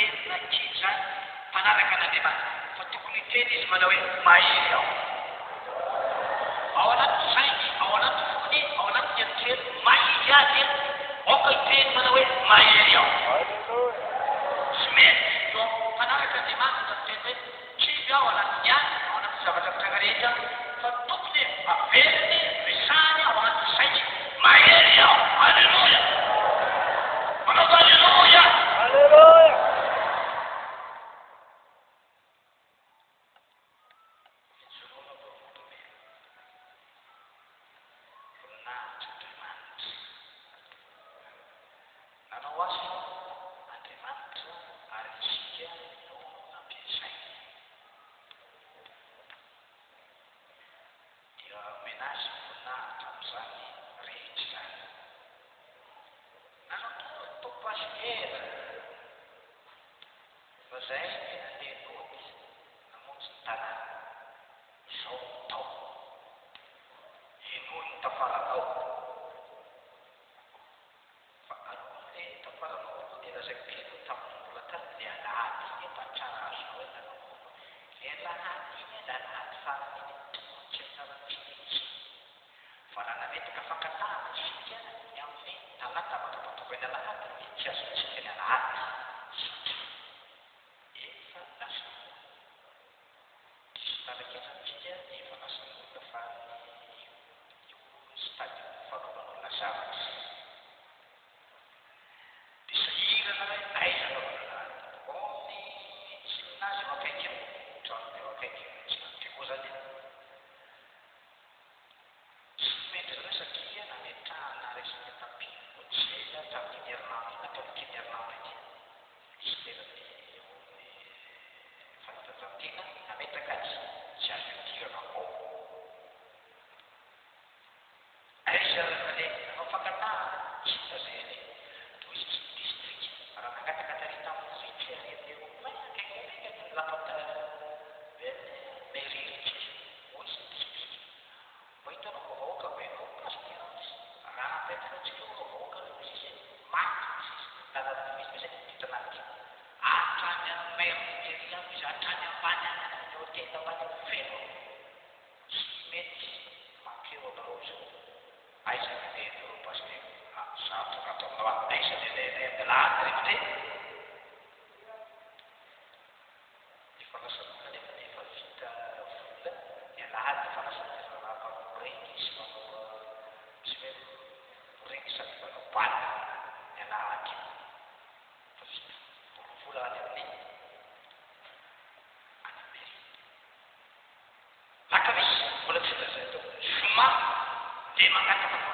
enina kely zany mpanaraka an'andriamanitra fa tokony teny izy manao hoe mahery aho ao anaty sainy ao anaty fony ao anaty eritrery mahiry azy aoka iteny manao hoe mahery aho tsy mety eo mpanaraka andriamanitra teny hoe kivy aho anaty any ao anaty zavatra mitranga rehetra fa tokony averiny resany ao anaty sainy mahery aho alleluia manao alleluia Alleluia. nanao azy andriamanitra ary isika no nampiasaina dia menazy voninahitra amin'izany rehetra izany nanao tompo azy hera fa zay nandeha nody namonjy ny tanàna izao tao eno ny tafaranao fa an'olone tafaranao dia lazaiko tamin'ny mbola tany le alahady iny mpantsara azonao hoe nanao le alahady iny alahady farany iny tsy tsaratsitsy fa nanametaka fankatahana isika ny amin'ny talata matabatoko eny alahady tsy azontsika ny alahady efa lasa taraketratsika efa lasa olona fa io stadium fanaovan'olona zavatra disahirana hoe aiza fanaovana ny gymnase eo akaiky eo trano eo akaiky tsy nanoteko zany tsy mety zany satria nametrahana resaka tampiko tsela tamin'ny herinandro natao nikeny herinandro ity misy lerany eo amin'ny fanatanjahantena nametraka azy tsy azo idirana ao aiza le nanao fankatahana tsy tazeny toy izy district raha nangatakatarita amin'ny ritry eo akaiky lapata mairie hoy izy district hitanao vahoaka menao pasteur raha napetrakatsika eo vahoaka izy maty lalana misy zay ditanany hatrany amin'ny maire izy hatrany ambany any amin'ny hotely ambany feno tsy mety makeo anareo zao aiza mandeha anareo pasteur sarotra natao aminao aiza le ambilahady rehetra efa lasa vola nefa nefa vita vola ny alahady fa lasa efa mampamoregny izy manao tsy hoe moregny sady manao bala ny alahady fa vita vola any amin'ny anameri lakamisy mbola tsy lazay tao zoma dia mangataka fa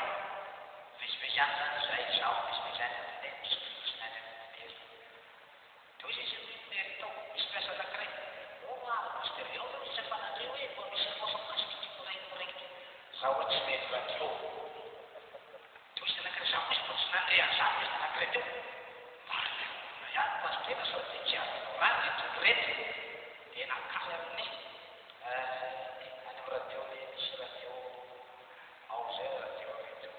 vezivezany zany zay zaho vezivezany aminay misy nany amin'ny teo izy izy meri tao misy miasa anankiray master eo fa misy afanandreo hoe mba misy mosamasika moregny zaho hoe tsy mety radio teo izy anankiray zaho misy mba tsy nandrea zany izy anankiray teo marina olona ihany pasteur sao dia tsy azonao rany rehetrarehetra dia nakaly amin'ny any radio le misy radio ao zay radio reto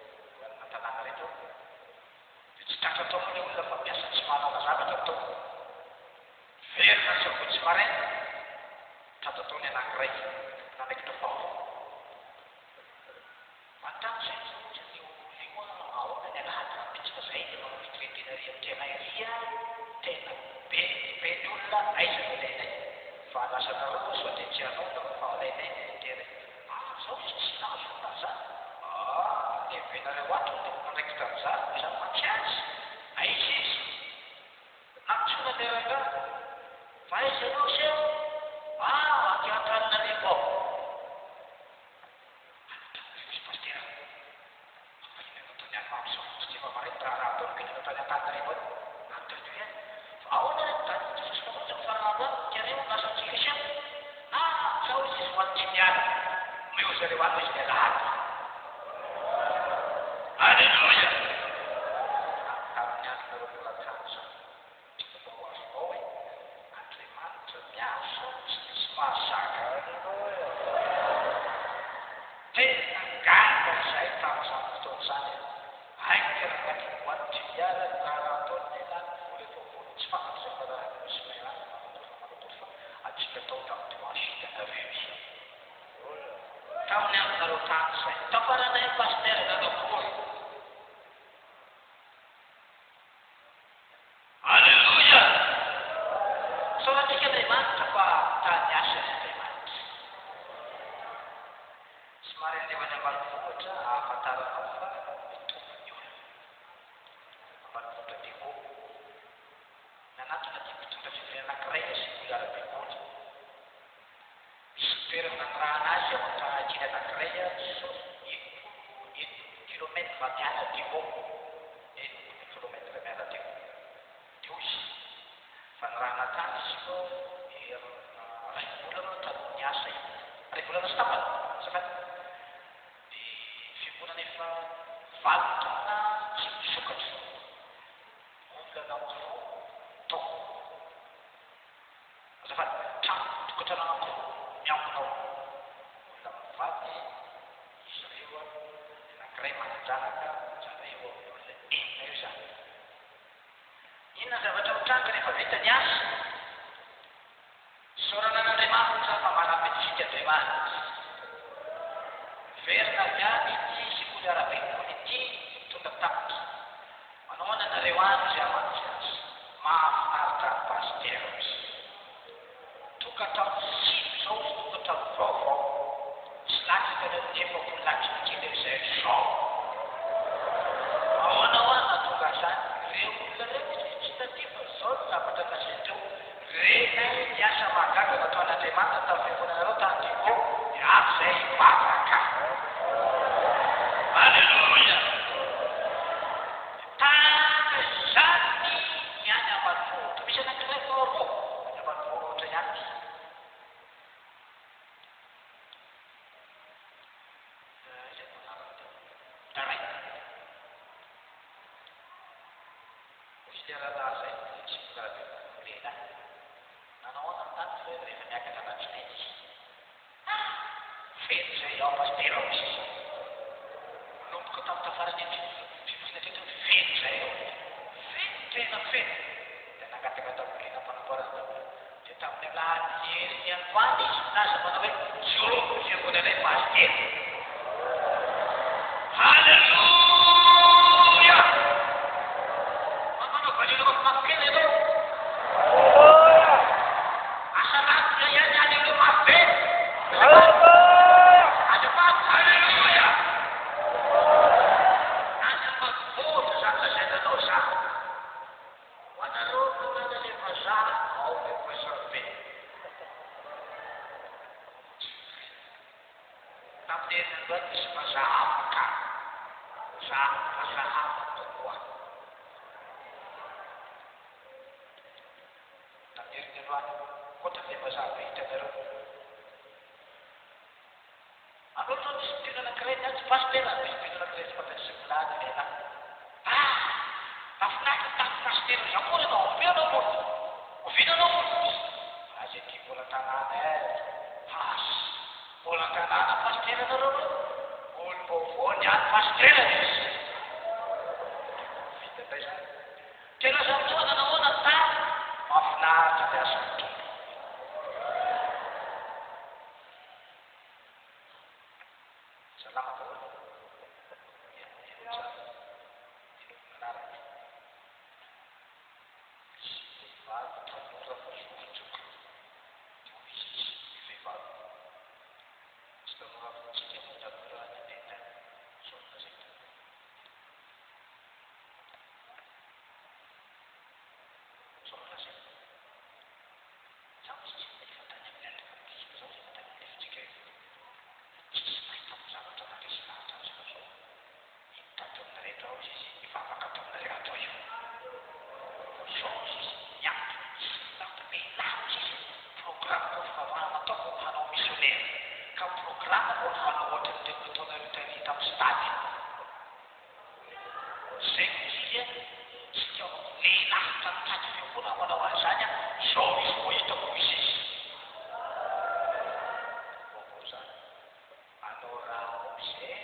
matanàna reto dia tsy tratra tao amin'ilay olona fa miasa tsy mahalala zavatra tao verina sabotsy maraina tratra taony anankiray nanaikitra vaovao mantany zay zaotsy ny olo io aona ny alahady rampitsika zay dia manao fitretenari tena iria tena be ny olona aiza ny lainay fa lasa nareo sao dia tsy anao na fa lainay tery zao izy tsy nazo na zany levenareo ato dia mandraikitra amin'izany zany matsiazy aiza izy natsona leranga fa aiza anao seo ankiantanina levo ao pasteur afahinana tany anymaro sao tsy efa maraina raha ataony kenana tany an-tany revo ao antonio ihany fa ahoana reny tany jesosy kamonjy ny farahabo any tiareo lasantsika seo zao izy izy hoantinyala meo zareo any izy mialahady alleluia amin'ny andronareo mbola tany zany tokony azonao hoe andriamanitra miasa tsy misy mahazaka tena ganga zay tamin'izany fotoana zany aika raha maty hoantiara raha ataony elany vola efa vola tsy fantatry zay tany zay taparanay pasitera dadakory. Alleluia! Soratsika Andriamanitra fa tany asa ny Andriamanitra. Somary andevany ambanivohitra ahafantaranao fa mitombo ny olona. Ambanivohitra Diego. Nanatona dia mitondra fivelana anankiray sy mbola ara-bekoly. Misy toerana nanirahana azy ao an-tahankely anankiray kilomètre miala Diego. Kilomètre miala Diego. Teo izy. Fa nirahana tany izy fa ray volana talohan'ny asa io. Ray volana sy tapany. Zafady. Dia fiangonana efa valo taona tsy misokatra. Olana anankiroa tao. Zafady. Trano tokantrano anankiroa miambina ao. Olona mivady izy ireo anankiray mananjanaka zareo olona enina io zany. Inona zavatra mitranga rehefa vita ny asa? Saorana an'Andriamanitra fa manapitsika Andriamanitra. Verina viany ity sy mbola ara-bekoly ity mitondra tapitra. Manaona nareo any izay hamantsy azy. Mahafinaritra ny pasitera izy. Tokantrano sino zao izy tokantrano vaovao. Tsy latsaka ilay efapolo latsaka kely izay zao. Ahoana hoana tonga zany? Ireo olona reo tsy tadia fa zao ny zavatra lazaindreo. Renay miasa mahagaga nataon'Andriamanitra tamin'ny fiangonanareo tany Diego, dia avy izay hivavaka. Alleluia! Tahaka izany ny any ambanivohitra. Misy anankiray vaovao any ambanivohitra ihany. Izay manarana teo. Taray. Misy leralahy zay tsy mbola lehilahy. Nanao ana ny tany fa rehefa miakatra anatinay izy. Fety zay ao pasitera ao izy. Manomboka tamin'ny tafarany fifosina teto fety zay ao. Fety tena fety. Dia nangataka tabolina mpanamboarana tabolina. Dia tamin'ny alahady herin'ny androany izy milaza manao hoe zao fiangonanay pasitera. Alleluia! Manao valina mafimafy kely ianao. Asa ratsy ihany any ireo mafy. Azafady, alleluia! Any ambanivohitra zany lazainanao zany. Ho anareo nanana ilay vazaha, ao ilay vazaha be. Tamin'ny herin'ny androany misy vazaha afaka. Vazaha hafa kokoa. Tamin'ny herin'ny androany, ohatran'ilay vazaha be hitanareo. Anao zao nisy tena anankiray ny tsy pasitera, misy tena anankiray tsy mampiasa sekolany lehilahy. Mahafinaritra tamin'ny pasitera zao koa ianao, ovianao moa. Ovinanao moa. Azy ity mbola tanàna hasy. Mbola tanàna pasitera nareo. Olo vaovao ny any pasitera izy. Vita ndray zany. Tena zaho nanao ana tany. Mahafinaritra ny asa ny tompo. Salama daholo. Manaraka. Vehivavy tanora vozovozoka. Izy vehivavy. Tsy tanora fotsika moa tanora ny andeha saona zay. Saona zay. Zaho tsy efa tany amin'ny andro fantisika zao efa tany amin'ny efitsika io. Tsisy mahita amin'ny zavatra nandresy lahatra azy fa zao. Hitato aminareo ao izy hivavaka ato aminareo ato io. Zao izy miampy lahatra be lahatra izy. Programa koa fivavahana ataoko hanao missionnaire. Ka programa koa hanao ohatran'ireo nataonareo tany tamin'ny stady. Zay izy tsy tiao lehilahatra mitady fiangonana manao an'izany zao izy vao hitako izy izy. Vaovao zany. Anao raha izay.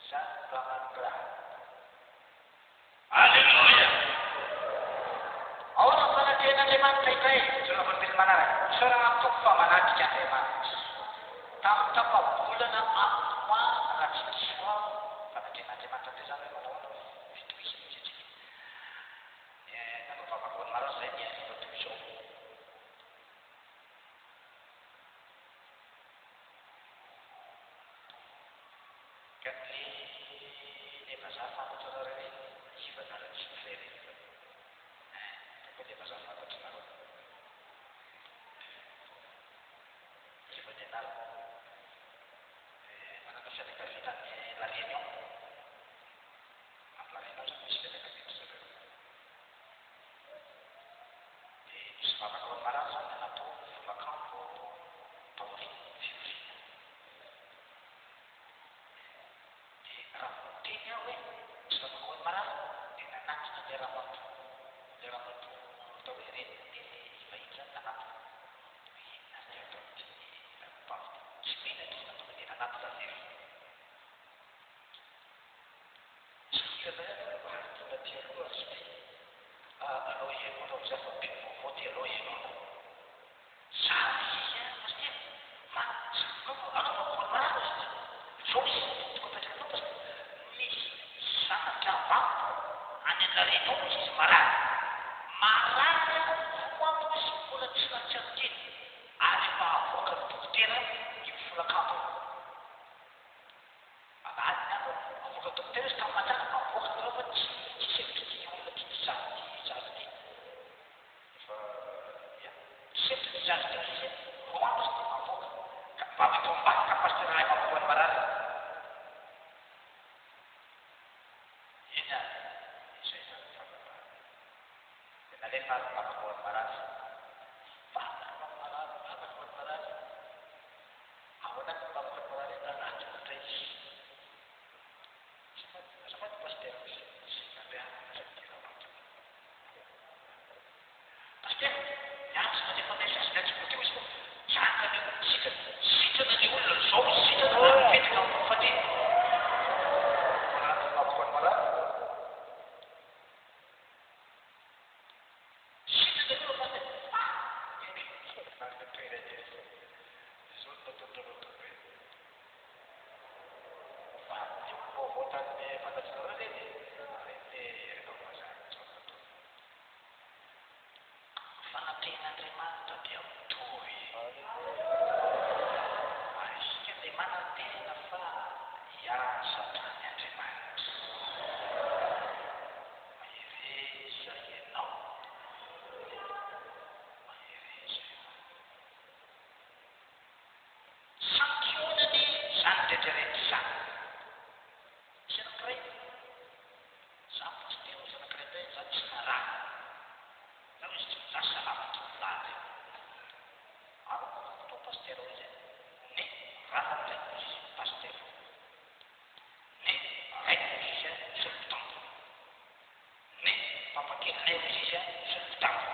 Zany raha raha. Alleluia! Ao ny fananten'Andriamanitra izay. Zao na fanantena manaraka. Saorana toko fa manatrika Andriamanitra. tamin'ny tapabolana amoa raha tsy diso aho fanandrian'andriamanitra teo zany hoe manao fitohisana satria navavavakoany maro zay ny rehefa toy izao ka le vazaha fantatra nareo hoe ivanara tsy mifery le vazaha fantatra nareo ivanenara manana fianakavianany la réunion amin'ny la réunion zany misy fianakaviana zareo dia misy vavaka ao marary zany anato volakampo taoriny fiorina dia raha teny aho hoe misy vavaka ao marary dia nanatina le ramampo atao hoe reny ivahiny zany nanato tsy mena izy natao dia nanato zavery sikirana zany tina ty aloha sy ty aloha ianona ao zay fa pivovao ty aloha ianona zany izy mastia anaovako marary izy zao izy tokapetraka parce que misy sanatra vampo any an'larena ao izy marary voampo izy mbola tsy natsianoteny ary efa avoaka ny dokotera io volakampo anadiny any avoaka dokotera izy tamin'ny matsaka avoaka nareo fa tsy sevitra ty olona ty zaza ty efa tsy sevitra ty zaza ty izy roa andro izy dia avoaka ka mba mety ambany kapasitera ray mampoany marary iny any izay zany fahalalana dia nalefa azy vavakoany marary vavakoany marary ao anaty vavakoany marary nalaty ohatra izy azafady pastera izy sy nandehanana zay ty ramampo pastera miantsy nalefa ilay zazilatsy bo teo izy fa zany le sitrana le olona zao sitrana na mipetraka amin'ny fandre anaty vavakoany marary fananten'andriamanitra dia mitovy isika dia manantena fa hiasa trany andriamanitra mahireza ianao sankionany zany rehetrarehetra zany misy anankiray za pastera misy anankiray ndray za tsy narah zany izy tsy za salama tovolahy to pastera izy ne raha raiko izy pastera ne raiko izy septembre ne papakelynay izy septembre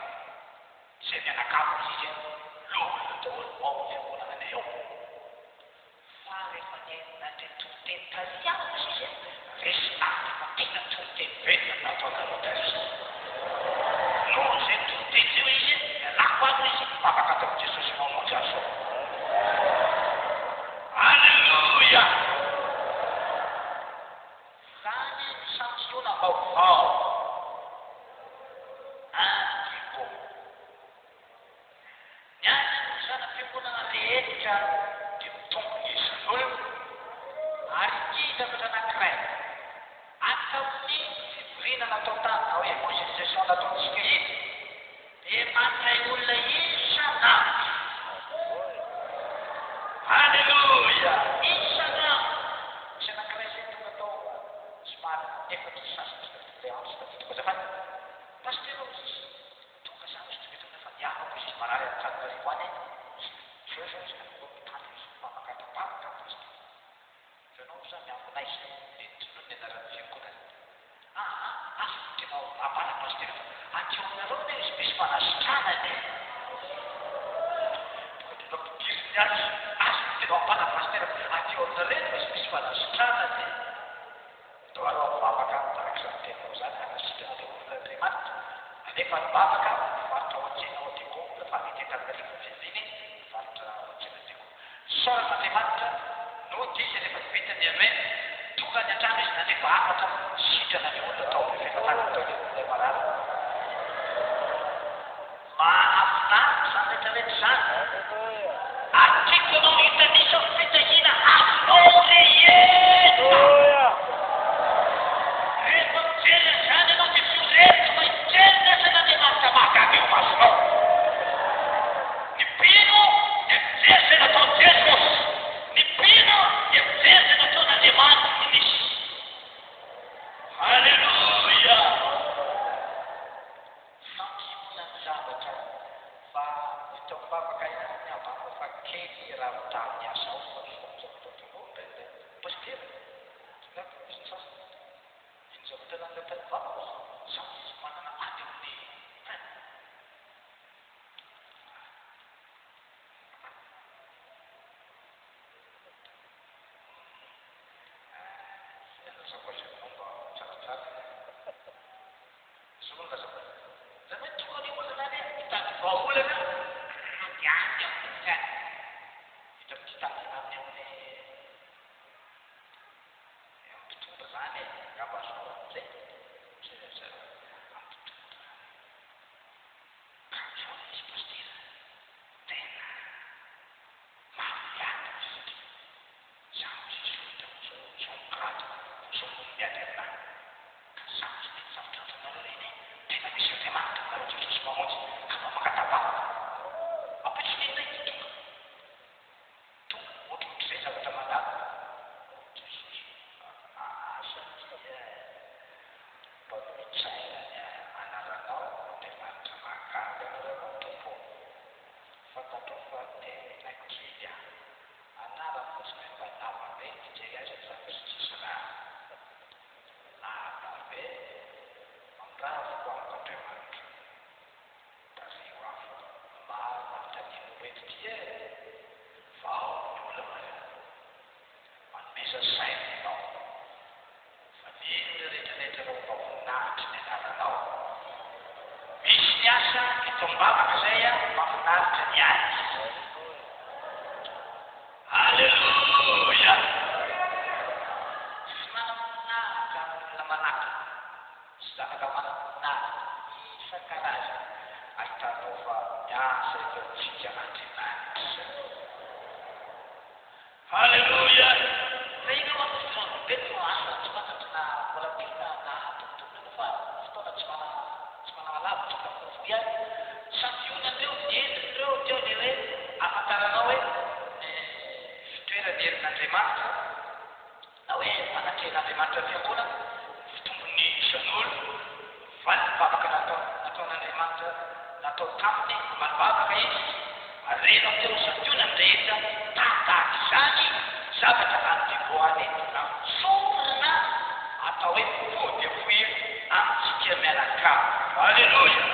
zay mianakavo izy lohana daholo ao fiangonana anay ao fa rehefa nandre toroteny tariana izy resy tany fa tena toroteny bena nataonareo tary no zay toroteny zay izy mialako ano izy mafaka atao jesosy mamonjy azo alleluia zany sanksiona vaovao andiko ny any zana fiangonana rehetra dia mitombony isan'olona ary ty zavatra anankiray ataony fivorina natao tany na hoe évangélisation nataontsika iny dia mandray olona isan'andro alleluia isan'andro misy anankiray zay tonga atao somary efatra sasy fitoko azafady pastera izy tonga zany izy tonga tonga fa niavako izy marary Antananarivo any zao izy tany izy mamakatapaka pastera zanao za miambonay dia tsinony ny anaran'ny fiangonana azo tena mabana pastera fa ateo aminareo ne izy misy fanasitranany diriny azy azo tena mabana pastera ateo aminareo izy misy fanasitranany dao arao mivavaka tahaka zany tenao zany anasitrana le olon'andriamanitra anefa mivavaka mivarotra ao an-tsena ao an-teko fa mety Antananarivo viviny mivarotra ao an-tsena teko soran'andriamanitra no dia izy rehefa vita dia hoe tonga ny antrano izy na rehefa afatra sitrana ny olona atao hoe fifatanana atao ilay marary mahafinaritra zany rehetrarehetra zany atiako anao hitanisa fitahina afinao rehetra rehefa mijery an'izany ianao dia firehetra mahijery ny asan'andriamanitra mahagaga eo masonao ny pino dia mijery zay natao jesosy ny pino dia mijery zay nataon'andriamanitra ny nisy halleluja fampimona ny zavatra fa hitako bavaka ihany avako fa kely raha mitany ny asa ao fa fomzavatotoloa postera iny zavatra nangatany vako samy izy manana any amin'ny tombavaka zay a mafinaritra ny azy halleluja sy manamonahitra olona manaka sy zanaka manamonahitra isan-karazany ahitanao fa miasa eo tsika andriamanitra halleluja fa ina mampifiran'ny be no asa tsy fantatrina volapina na tontolo fa fotoana tsy manana lavitra ka fofoy ihany sampionandreo endrindreo teo le hoe afantaranao hoe fitoerany herin'andriamanitra na hoe anatrehan'andriamanitra fiangonana fitombony isan'olo valibavaka nataon'andriamanitra natao taminy malibavaka izy arenao teo sampionany rehetra tahaka izany zavatra andivoany na sorona atao hoe fody afoia amintsika mianakamo halleluja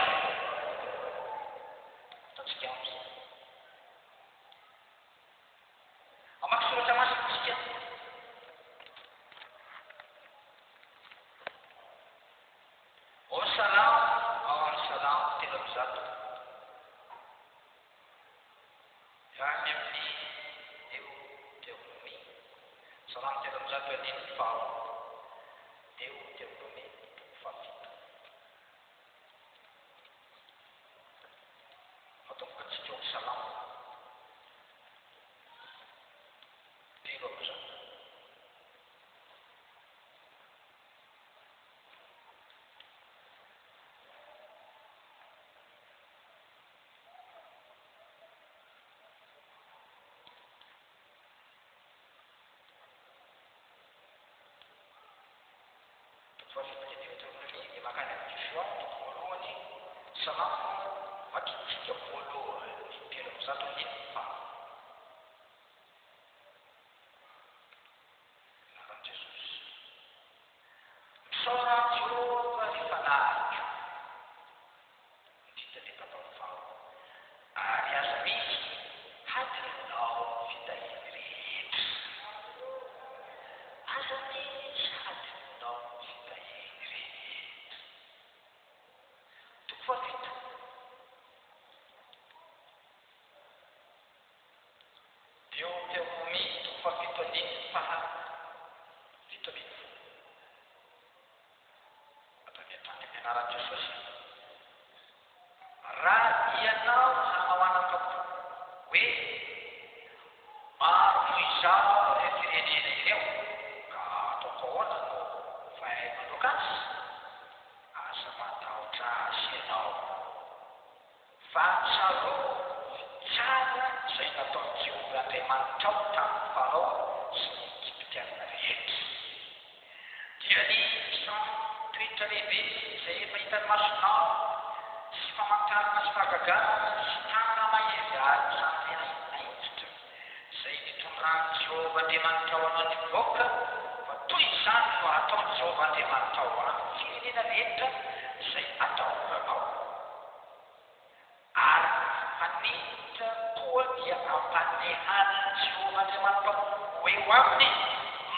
anaran Jesosy. Raha ianao hanao anakako hoe maro noho izao ireo firenena ireo ka ataoko ahoana no fahay mandoka azy, asa matahotra azy ianao. Fa tsaro tsara izay nataony Jehovah Andriamanitra ao tamin'ny Farao sy ny Egyptianina rehetra. Dia ny toetra lehibe izay efa hitany masonao sy famantarana sy fahagagana sy tanana mahery ary izany tena naindritra izay nitondran'i Jehovah Andriamanitra ao anao nivoaka, fa toy izany no ataony Jehovah Andriamanitra ao amin'ny firenena rehetra izay atahoranao. Ary fanindra koa dia ampanehan'ny Jehovah Andriamanitra ho eo aminy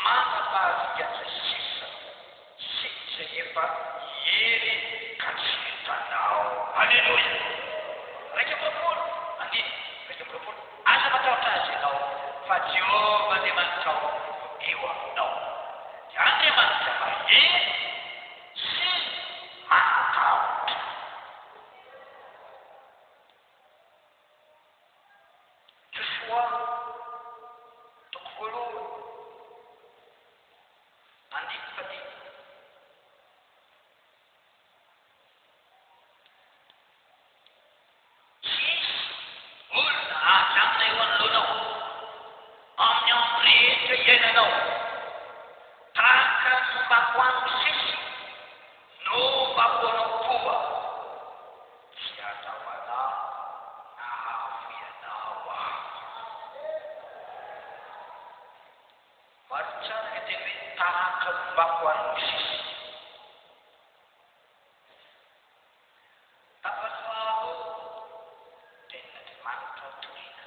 manam-pahavian'izay sisa sy izay efa hery ka tsy hitanao. Halleluia. Raika amby roapolo andiny, raika amby roapolo. Asa matahotra azy ianao fa Jehovah Andriamanitra no eo aminao. Dia Andriamanitra mahery sy matahotra. Joshua toko voalohany andiny fadimy. Olona ajanona eo anoloanao amin'ny andro rehetra iainanao, tahaka no mbako anao sisy no mbako anao koa, tsy atao anao na havo ianao aho. Maro tsara ny teny hoe tahaka no mbako anao sisy. Tafafaho tenin'Andriamanitra tohina.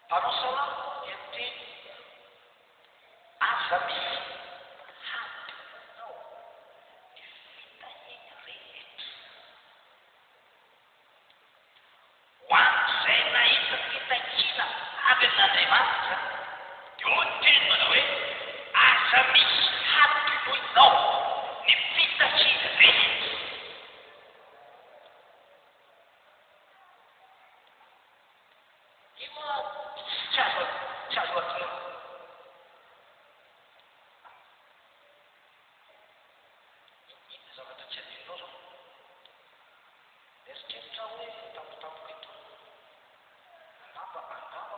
Mpanao salamo dia miteny aza misy hatinao ny fitahina rehetra. Ho an'izay nahita fitahiana avy amin'Andriamanitra dia ho teny manao hoe aza misy hatino ianao ny fitahiana rehetra. Io tsy azo atao. Inona zavatra tsy adinonao zao? Eritreretra hoe tampotampoka eto. Angamba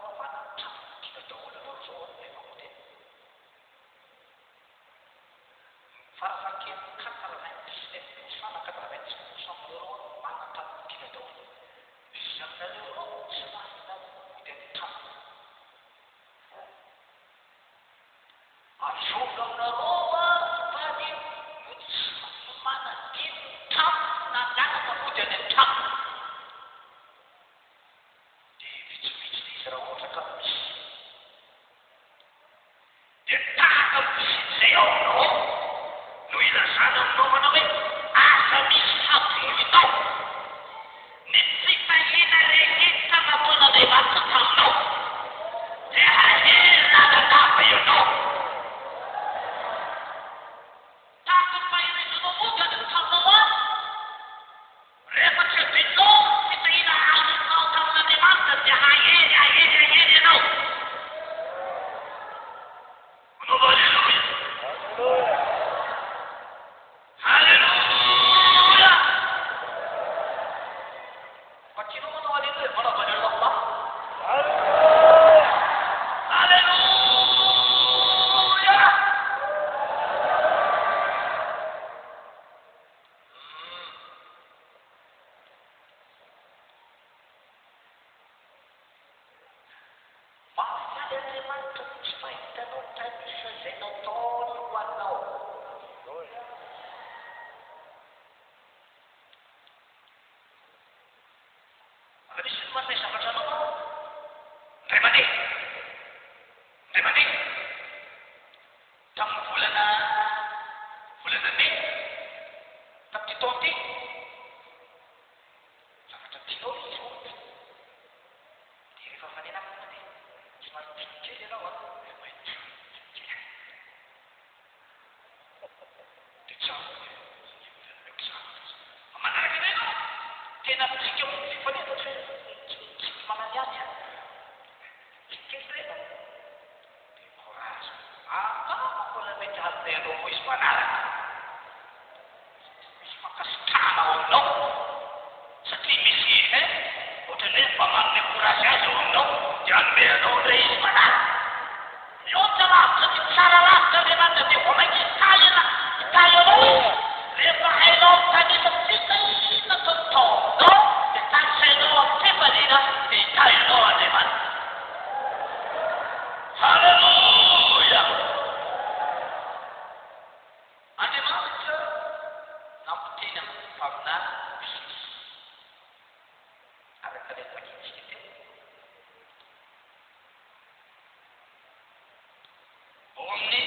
mavana tiana daholo anao zao rehefa miteny. Farafahakeliny 99% d'euro manatapy tiana daholo. Misy aminareo ao tsy mahina miteny tampo. Azonga aminareo fady no tsy manadino tampo na nganaka vody any an-tampo. Dia vitsivitsy izy raha ohatra ka misy. Dia tahaka misy ao aminao no ilazana aminao manao hoe asa misy hatino ianao ny fitahina rehetra nataon'Andriamanitra taminao. Dia hahery lalandava ianao. Tahaka ny faherenanao moa dia any taminao any. Rehefa tsy adinonao ny fitahina azonao tamin'Andriamanitra dia hahery ianao. Manao halleluia. Halleluia. Fa tianao manao halleluia, manao halleluia ba? Halleluia. Mahafaly Andriamanitra no tsy fahitanao tanisa izay nataony ho anao. Anisy ny manome zavatra anao ray mandeha. Tamin'ny volana May tamin'ity taona ity, zavatra tianao izy ohatra dia rehefa fanenako mandeha somary kely ianao a maitso dia tsara manaraka anay ianao tena mitsika amin'ny fifanenta tsy manany any a kely rena dia courage mbola mety alina ianao koa izy manaraka misy mankasitrana ao aminao satria misy ohatran'ny hoe mamanome courage azy ao aminao dia anome anao indray izy manaraka mihoatra lavitra dia tsara lavitra le nata dia vao mainky hitay anao izy rehefa hainao tanisa fitaina totaonao dia tanisainao amin'ny fefalina dia hitay anao Andriamanitra. Halleluja! Andriamanitra nampiteny amin'ny faminana Kristy araka ilay vakitsika teo ao amin'ny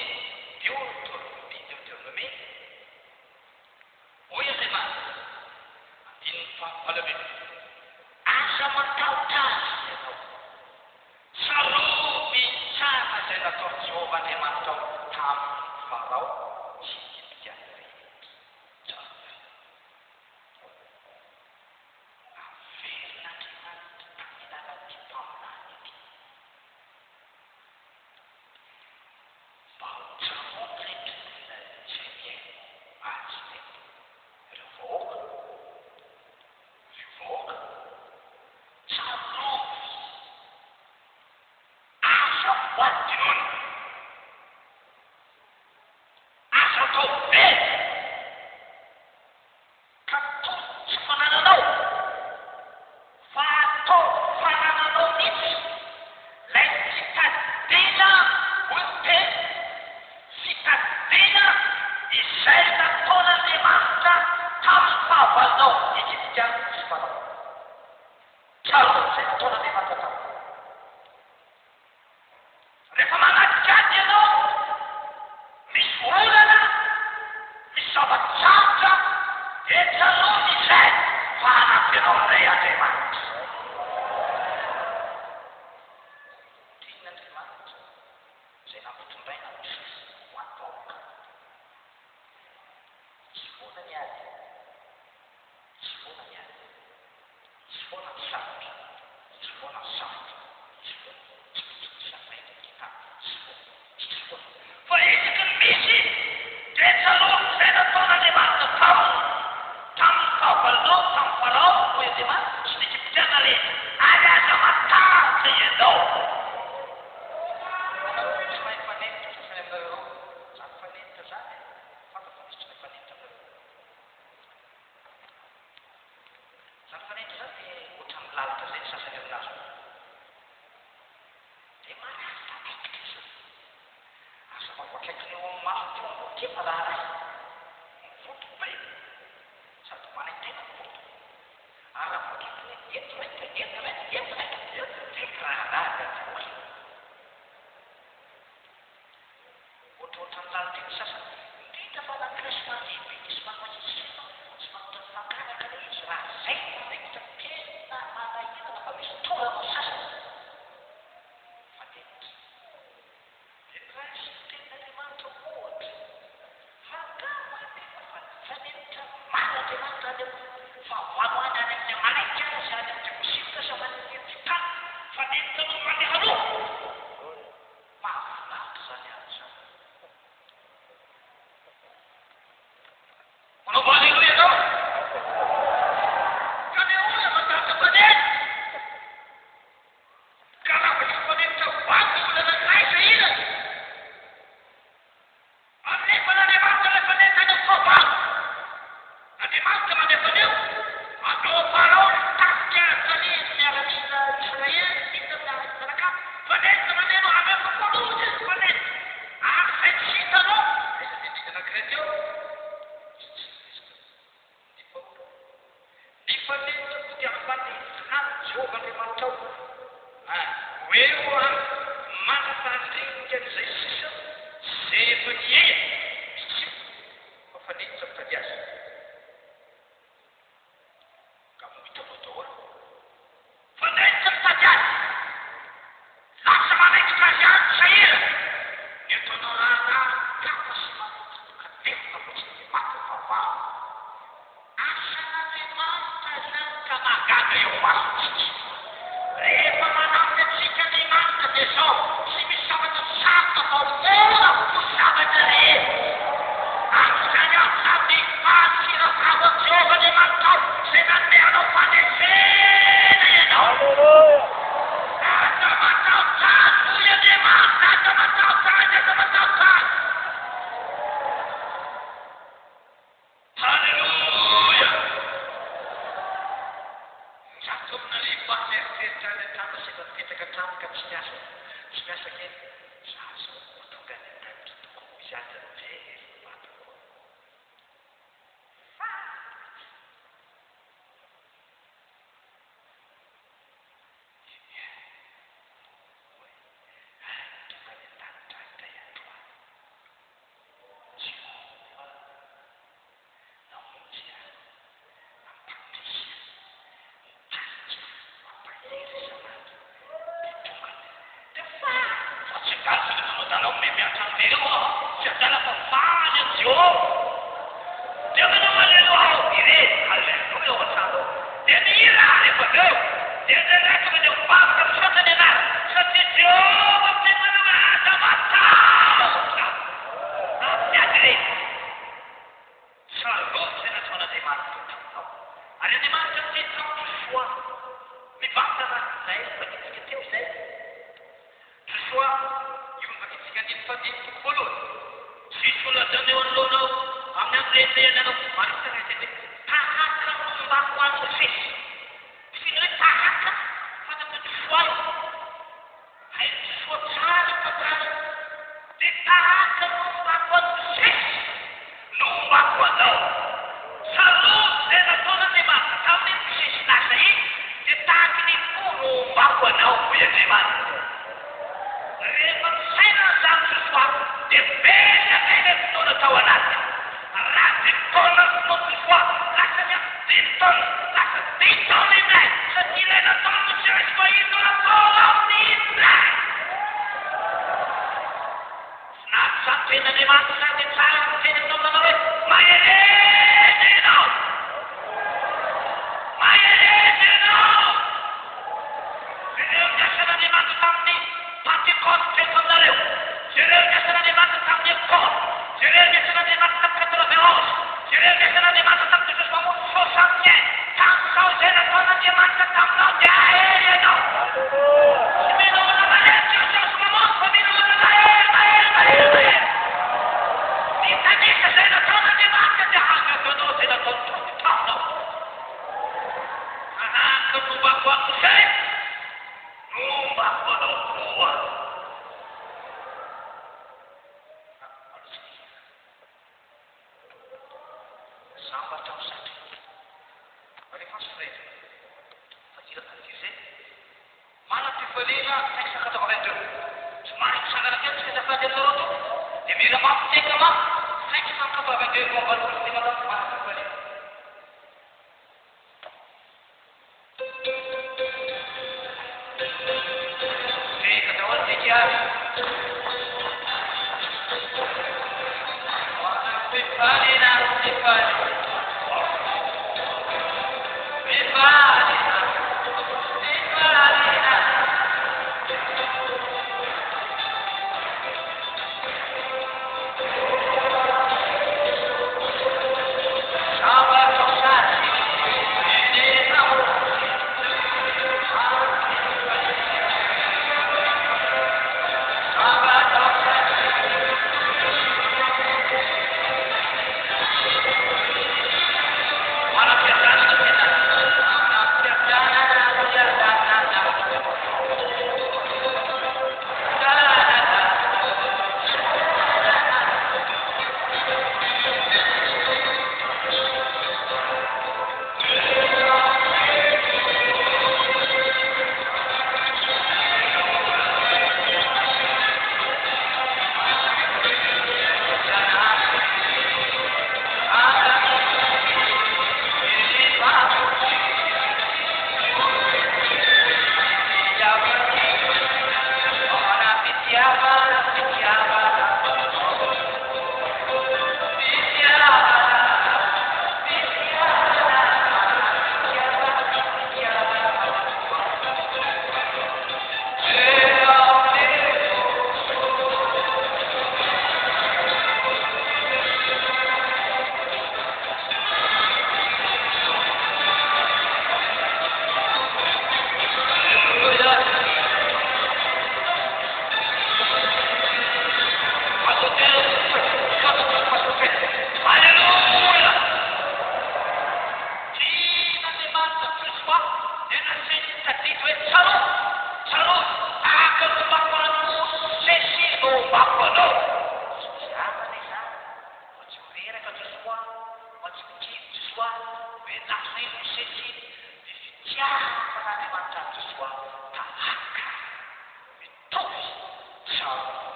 Deutéronome hoy Andriamanitra andininy fahavalomena aza matahotra azy ianao saroby tsara izay natao Jehovah Andriamanitra tamin'ny Farao sy ny Egyptiana rehetra averina Andriamanitra tamin'ny alalan'ity mpaminana ity mba ho tsaroby rehetra izay miaino azy teto ireo vahoaka tsaroby asa voadinona asa atao be ka toy tsy fanananao fa atao fanananao mihitsy lay fitadina ote fitadina izay nataon'Andriamanitra tamin'ny fahavalonao Egyptiana sy Farao tsaro izay nataon'Andriamanitra taminy rehefa manatikady ianao misy olana misy zava-tsatra etsalohany izay fa hanampy ianao indray Andriamanitra. Tian'Andriamanitra izay nampitondraina Mosesy ho an'ny vahoaka tsy foana ny ady tsy foana ny ady tsy foana ny sarotra tsy foana ny sarotra tsy foana tsy mitsitsy safaina tsy foana fa isaky ny misy dia etsaloha izay nataon'Andriamanitra tamin'ny fahavalonao tamin'ny Farao hoy Andriamanitra sy ny Egyptiana rehetra ary aza matahotra ianao tsy mahay fanenitra sasany aminareo zany fanenitra zany fantako misy tsy mahay fanenitra aminareo zany fanenitra zany dia ohatran'ny lalitra zay ny sasany aminazy dia mararitra aitika zany asa mampakaiky ny eo amin'ny maso teo ambony ty marary mivoto be sady manaitena mivoto ary ampakaiky ny entiraika raharaga ohatrohatran'ny lalitra iny sasany indrindra fa na krisma lehibe nisy manmatsitsina sy manotrany fankanaka le izy raha zay manaikitra tena manahirana fa misy toranao sasany fanenitra raha isy tenin'Andriamanitra ohatra fangama nefa fa fanenitra man'Andriamanitra any fa valoany any amin'ny malaika azy any amin'ny mosika sa manenitra tany fanenitra no mandeha aloha mahafinaritra zany any zany manao haleluia ianao ka le olona matahatra fanenitra ka raha fa nisy fanenitra vaky olana anay zay ilany anefa n'Andriamanitra le fanenitra any amin'ny fahavalo Andriamanitra mandefa aneo atao Farao nitasika tany miaramila Israely hita miaraka fanenitra maneno amefa folozy izy fanenitra ary zay tsy hitanao izy indrindra anankiray teo ny fanenitra ko dia fanenitra any Jehovah Andriamanitra ao eo manatandringa an'izay sisa zay efa nieia misy fa fanenitra mitady azy ka mohita vo daholo fanenitra mitady azy lasa manaikitra saya itu nolana kamu semua ketik kamu sendiri mati papa asal memang dalam kamagaga yung masuk rema manangnya jika di mata desa si bisa bersama pemula bersama dari asalnya sabi pasti rasawa coba di mata sedang meano panesena ya no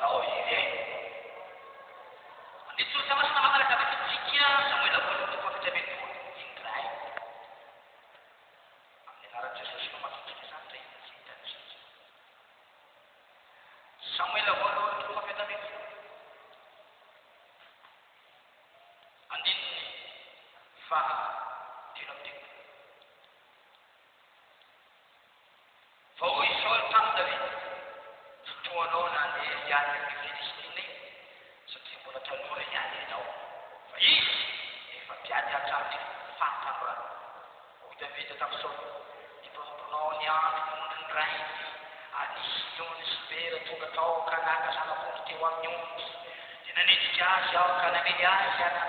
manao iry anditsoro samasina manaraka avakitsika Samuela voalohany toko fahafitravem-polo indray amin'ny anaran'i Jesosy no makikika zany zay tsy hitantsika Samuela voalohany toko fahafitravem-polo andininy fahatelo amby telo vao hoy Saoly tamin'i Davida fotoanao nandeha hiady amin'ny Filistina iny satria mbola tanora ihany ianao fa izy efa mpiady hatramin'ny fahatanora hoy Davida tamin'i Saoly nipampinao ny andro ondry ny rainy ary nisy ondry sy vera tonga tao ka naka zanak'ondry teo amin'ny ondry dia nanenjika azy aho ka namely azy ary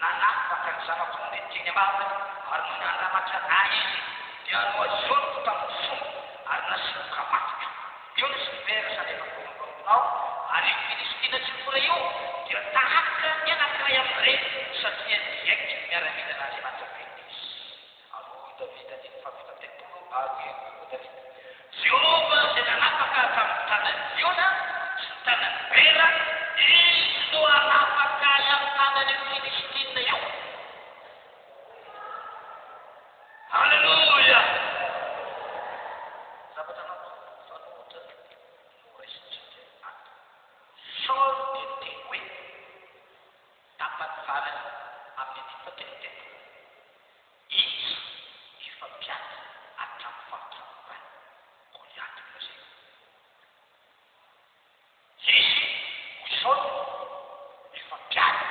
nanapaka ny zanak'ondry teny ambavany ary no nanamatra nay izy dia no azoniko tamin'ny fomba ary nasioka matika io ny sy vera sady efa kolombolonao ary io Filistina tsy mora io dia tahaka ny anankiray amin'ireny satria diaiky miaramila n'Andriamanitra feny izy ary hoy Davida ny fahavita-telopolo ary hoy Davida Jehova zay nanapaka tamin'ny tanany Siona sy ny tanany Bera izy no hanapaka amin'ny tanany Filistina io Halleluja zavatra fanohitra noresitsika ato Saoly dia teny hoe tapany farany amin'ny fahatelotelo izy efa mpiady hatramin'ny fahatanorany Goliaty no zay izy hoy Saoly efa mpiady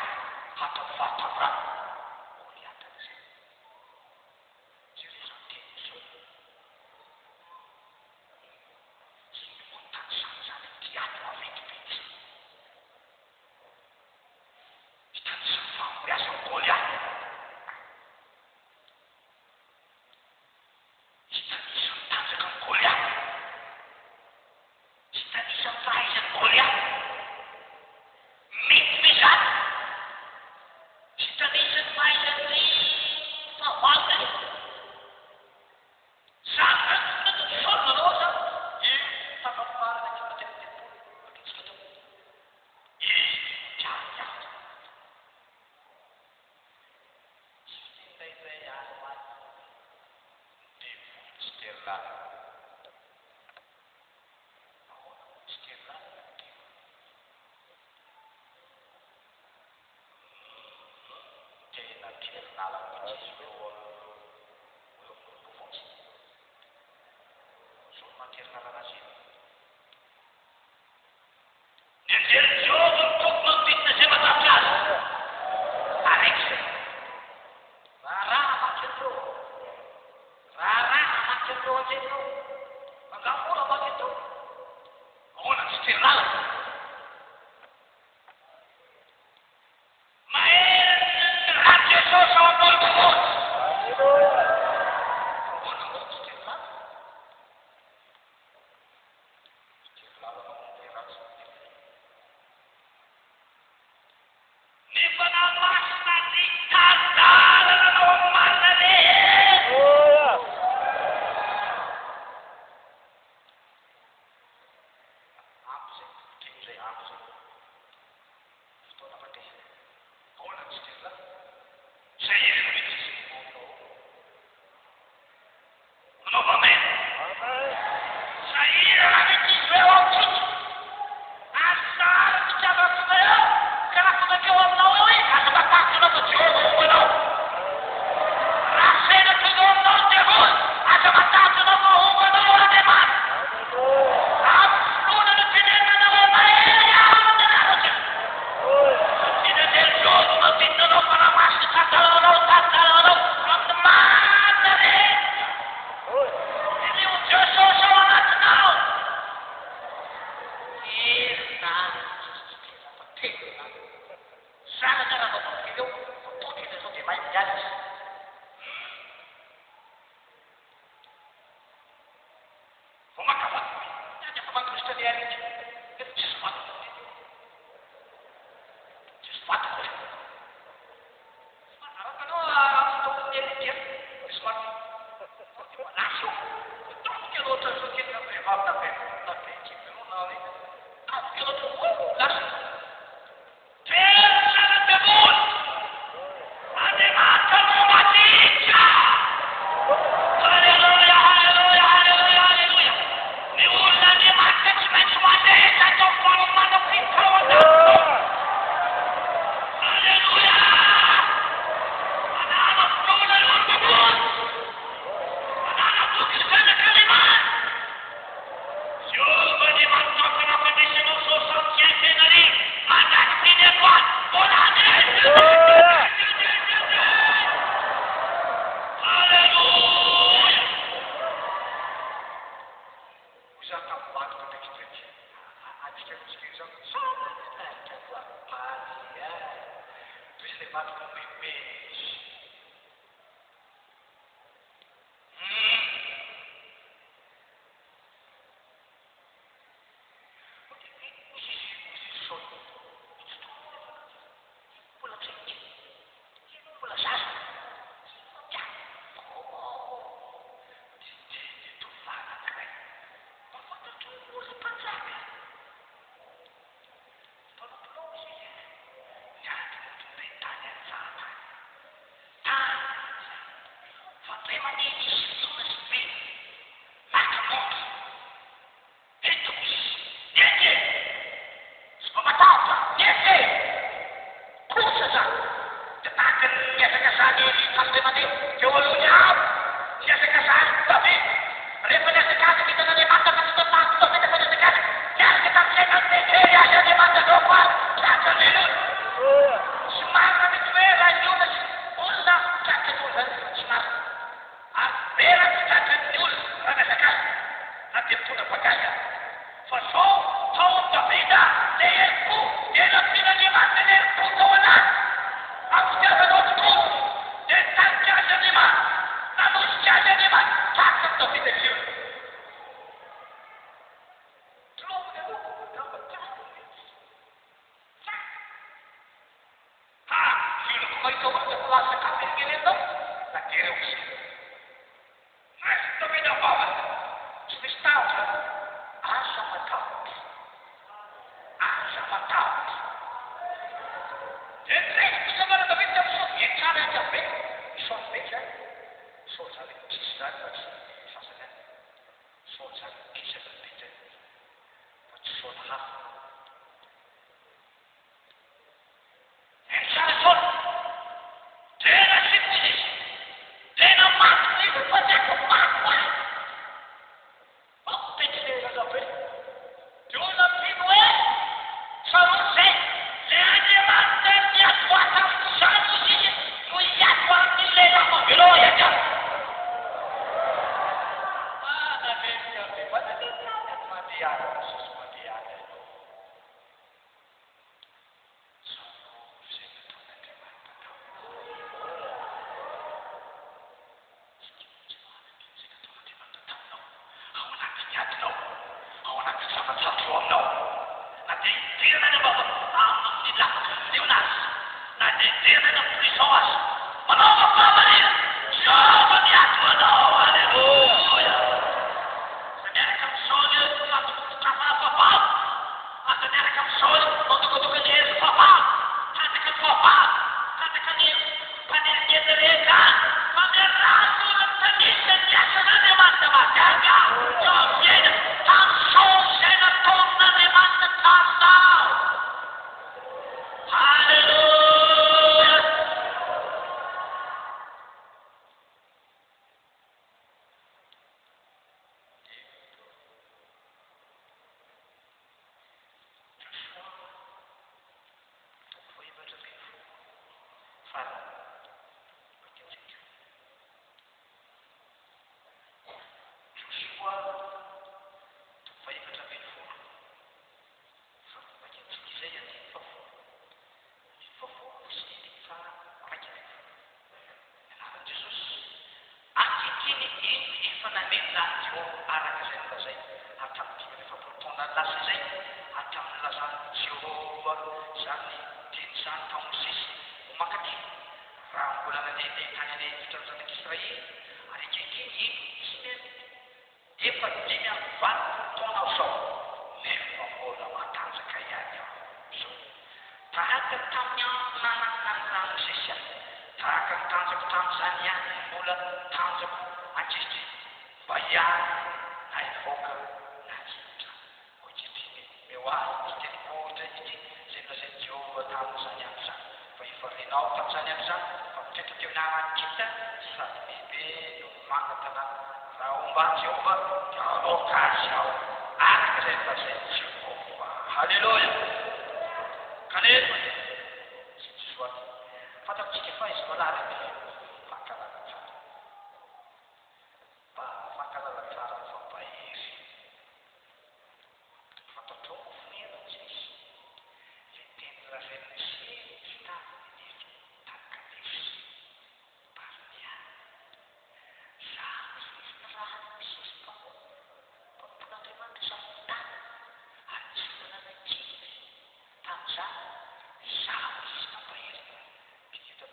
hatramin'ny fahatanorany Goliaty no zay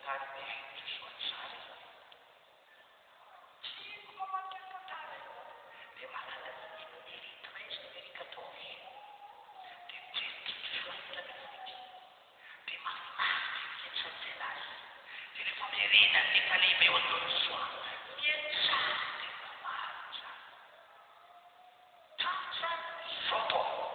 Hari ini sesuatu saya. Cinta macam kata dia malah ini terus dari ketui. Dia cinta sesuatu dengan ini. Dia malah dia cinta. Jadi pemerintah di kali untuk suami. Dia cantik macam. Cantik soto.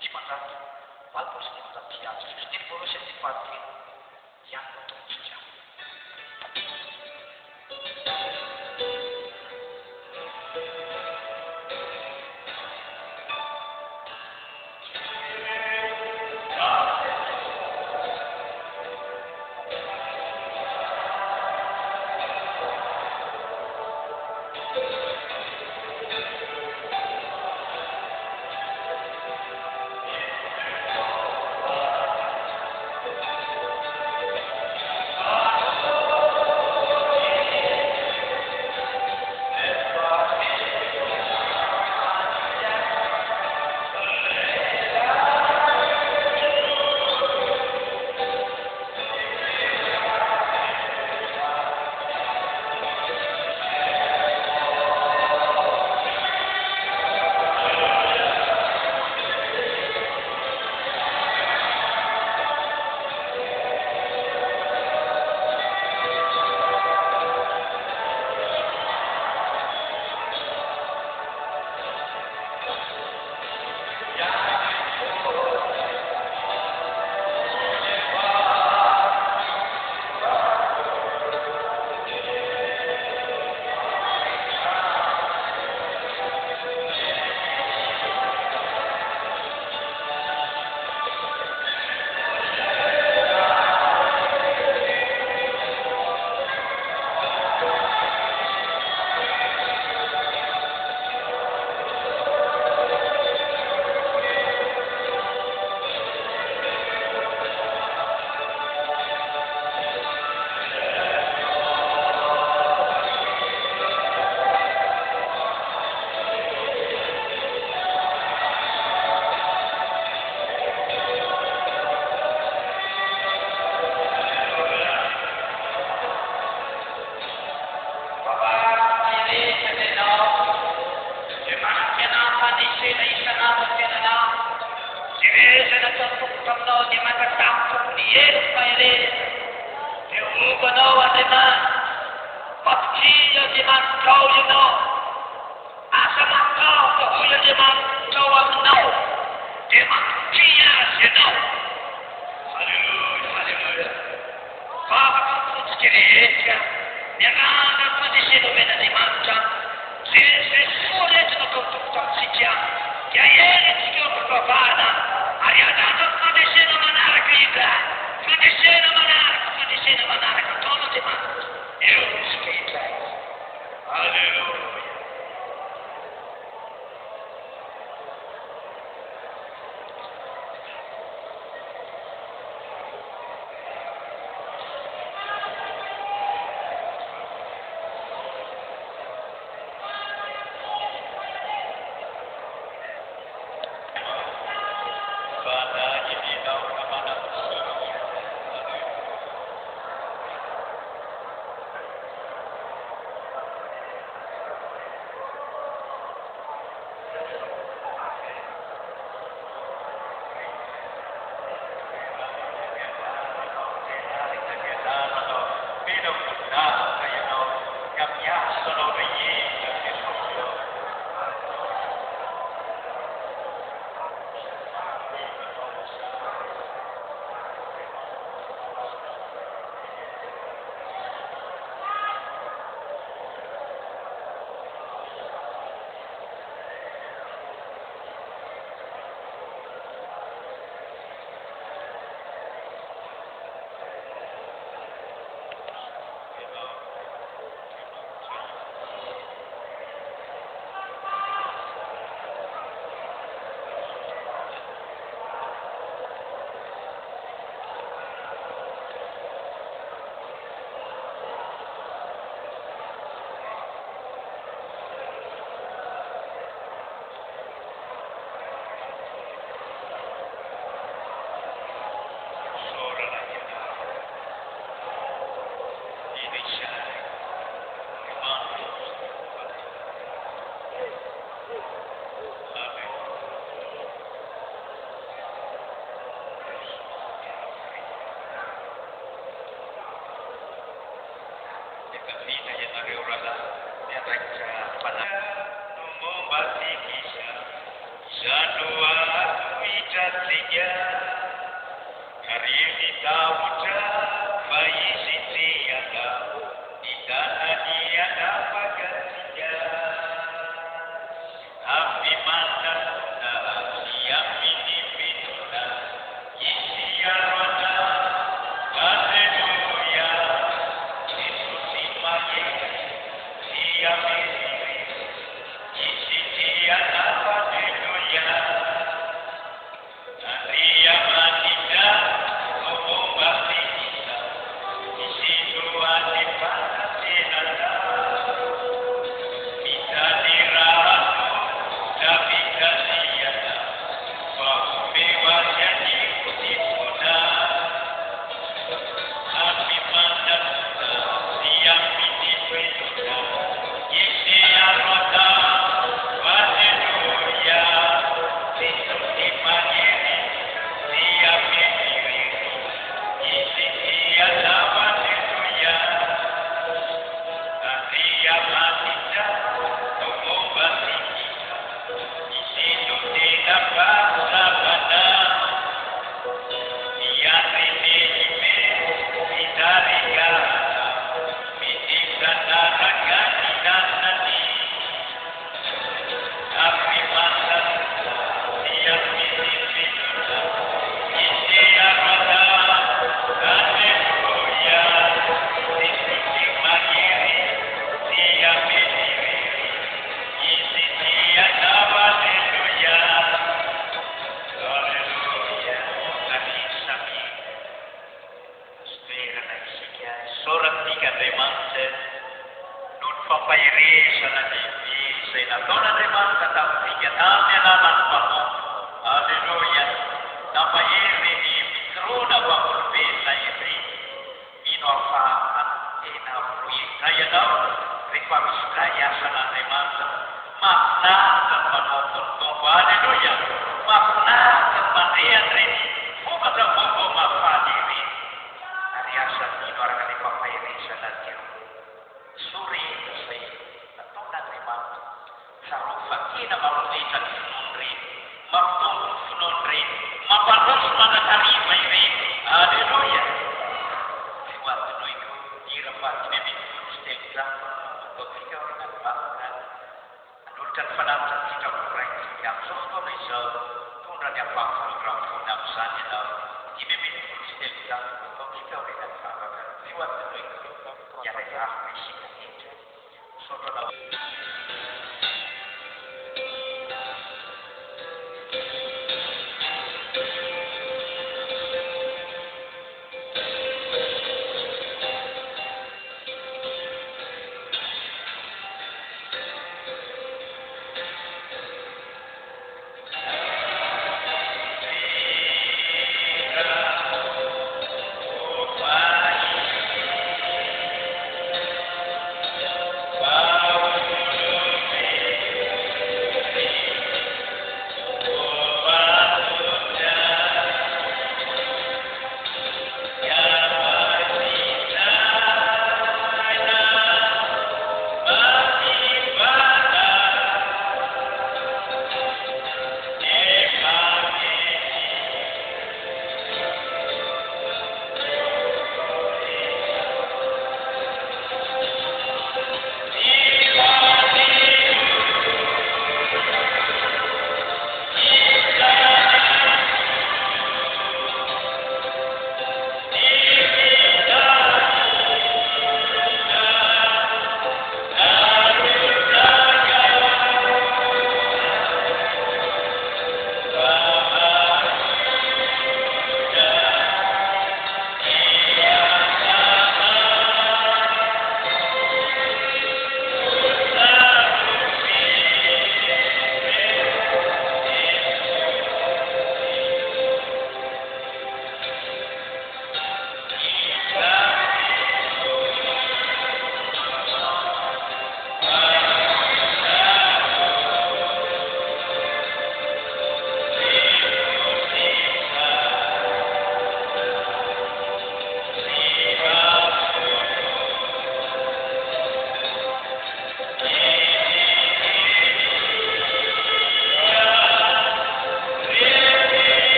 tsy mandrato valopolo sy dimanjato sy ariary sy telopolo sy dimampolo ihany no tombontsika.